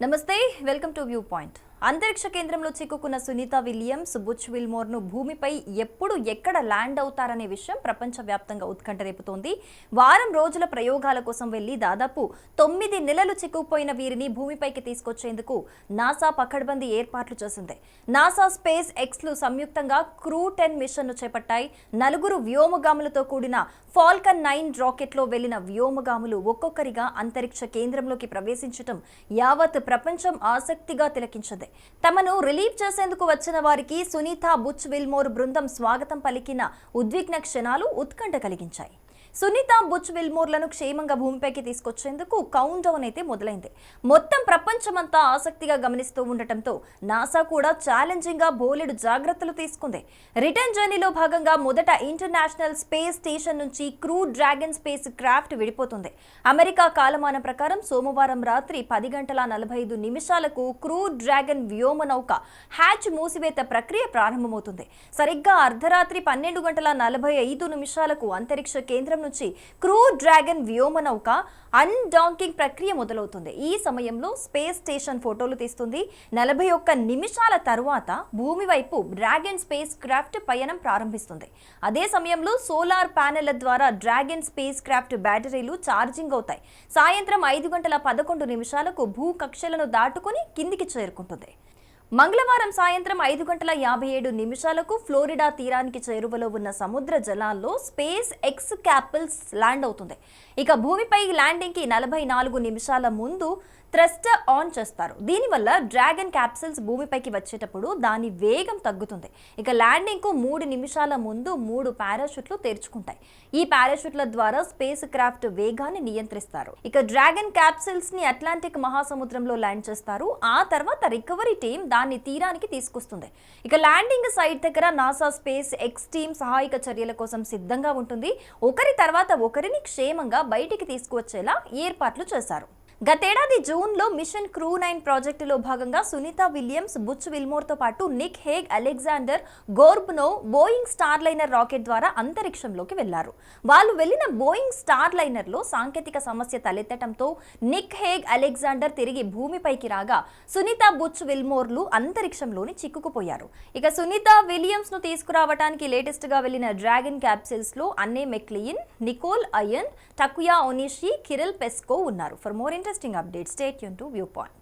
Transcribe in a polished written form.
నమస్తే welcome to view point. అంతరిక్ష కేంద్రంలో చిక్కుకున్న సునీత విలియమ్స్, బుచ్ విల్మోర్ ను భూమిపై ఎప్పుడు ఎక్కడ ల్యాండ్ అవుతారనే విషయం ప్రపంచవ్యాప్తంగా ఉత్కంఠ రేపుతోంది. వారం రోజుల ప్రయోగాల కోసం వెళ్లి దాదాపు 9 నెలలు చిక్కుకుపోయిన వీరిని భూమిపైకి తీసుకొచ్చేందుకు నాసా పకడ్బందీ ఏర్పాట్లు చేసింది. నాసా స్పేస్ ఎక్స్లు సంయుక్తంగా క్రూ 10 మిషన్ ను చేపట్టాయి. 4 వ్యోమగాములతో కూడిన ఫాల్కన్ 9 రాకెట్లో వెళ్లిన వ్యోమగాములు ఒక్కొక్కరిగా అంతరిక్ష కేంద్రంలోకి ప్రవేశించడం యావత్ ప్రపంచం ఆసక్తిగా తిలకించింది. తమను రిలీవ్ చేసేందుకు వచ్చిన వారికి సునీత, బుచ్ విల్మోర్ బృందం స్వాగతం పలికిన ఉద్విగ్న క్షణాలు ఉత్కంఠ కలిగించాయి. సునీత, బుచ్ విల్మోర్లను క్షేమంగా భూమిపైకి తీసుకొచ్చేందుకు కౌంట్ డౌన్ అయితే మొదలైంది. మొత్తం ప్రపంచమంతా ఆసక్తిగా గమనిస్తూ ఉండటంతో నాసా కూడా ఛాలెంజింగ్ గా బోలెడు జాగ్రత్తలు తీసుకుంది. రిటర్న్ జర్నీలో భాగంగా మొదట ఇంటర్నేషనల్ స్పేస్ స్టేషన్ నుంచి క్రూ డ్రాగన్ స్పేస్ క్రాఫ్ట్ విడిపోతుంది. అమెరికా కాలమానం ప్రకారం సోమవారం రాత్రి 10:45 క్రూ డ్రాగన్ వ్యోమ నౌక హ్యాచ్ మూసివేత ప్రక్రియ ప్రారంభమవుతుంది. సరిగ్గా అర్ధరాత్రి 12:45 అంతరిక్ష కేంద్రం నుంచి క్రూ డ్రాగన్ వ్యోమ నౌక అన్డాకింగ్ ప్రక్రియ మొదలవుతుంది. ఈ సమయంలో స్పేస్ స్టేషన్ ఫోటోలు తీస్తుంది. 41 నిమిషాల తరువాత భూమి వైపు డ్రాగన్ స్పేస్ క్రాఫ్ట్ పయనం ప్రారంభిస్తుంది. అదే సమయంలో సోలార్ ప్యానెళ్ల ద్వారా డ్రాగన్ స్పేస్ క్రాఫ్ట్ బ్యాటరీలు ఛార్జింగ్ అవుతాయి. సాయంత్రం 5:11 భూ కక్షలను దాటుకుని కిందికి చేరుకుంటుంది. మంగళవారం సాయంత్రం 5:57 ఫ్లోరిడా తీరానికి చేరువలో ఉన్న సముద్ర జలాల్లో స్పేస్ ఎక్స్ క్యాపిల్స్ ల్యాండ్ అవుతుంది. ఇక భూమిపై ల్యాండింగ్ కి 44 నిమిషాల ముందు థ్రస్టర్ ఆన్ చేస్తారు. దీనివల్ల డ్రాగన్ క్యాప్సిల్స్ భూమిపైకి వచ్చేటప్పుడు దాని వేగం తగ్గుతుంది. ఇక ల్యాండింగ్ కు 3 నిమిషాల ముందు 3 పారాషూట్లు తెరుచుకుంటాయి. ఈ పారాషూట్ల ద్వారా స్పేస్ క్రాఫ్ట్ వేగాన్ని నియంత్రిస్తారు. ఇక డ్రాగన్ క్యాప్సిల్స్ ని అట్లాంటిక్ మహాసముద్రంలో ల్యాండ్ చేస్తారు. ఆ తర్వాత రికవరీ టీం దాన్ని తీరానికి తీసుకొస్తుంది. ఇక ల్యాండింగ్ సైట్ దగ్గర నాసా స్పేస్ ఎక్స్ టీం సహాయక చర్యల కోసం సిద్ధంగా ఉంటుంది. ఒకరి తర్వాత ఒకరిని క్షేమంగా బయటికి తీసుకువచ్చేలా ఏర్పాట్లు చేశారు. గతేడాది జూన్లో మిషన్ క్రూ 9 ప్రాజెక్టులో భాగంగా సునీత విలియమ్స్, బుచ్ విల్మోర్తో పాటు Nick Hague, Alexander Gorbunov Boeing Starliner rocket ద్వారా అంతరిక్షంలోకి వెళ్లారు. వాళ్ళు వెళ్లిన బోయింగ్ స్టార్ లైనర్లో సాంకేతిక సమస్య తలెత్తడంతో నిక్ హేగ్, అలెగ్జాండర్ తిరిగి భూమిపైకి రాగా సునీత, బుచ్ విల్మోర్లు అంతరిక్షంలోని చిక్కుకుపోయారు. ఇక సునీత విలియమ్స్ ను తీసుకురావడానికి లేటెస్ట్ గా వెళ్లిన డ్రాగన్ క్యాప్సిల్స్ లో అన్నే మెక్లియన్, నికోల్ అయన్, టకుయా ఒనిషి, కిరిల్ పెస్కో ఉన్నారు. For more interesting updates, stay tuned to Viewpoint.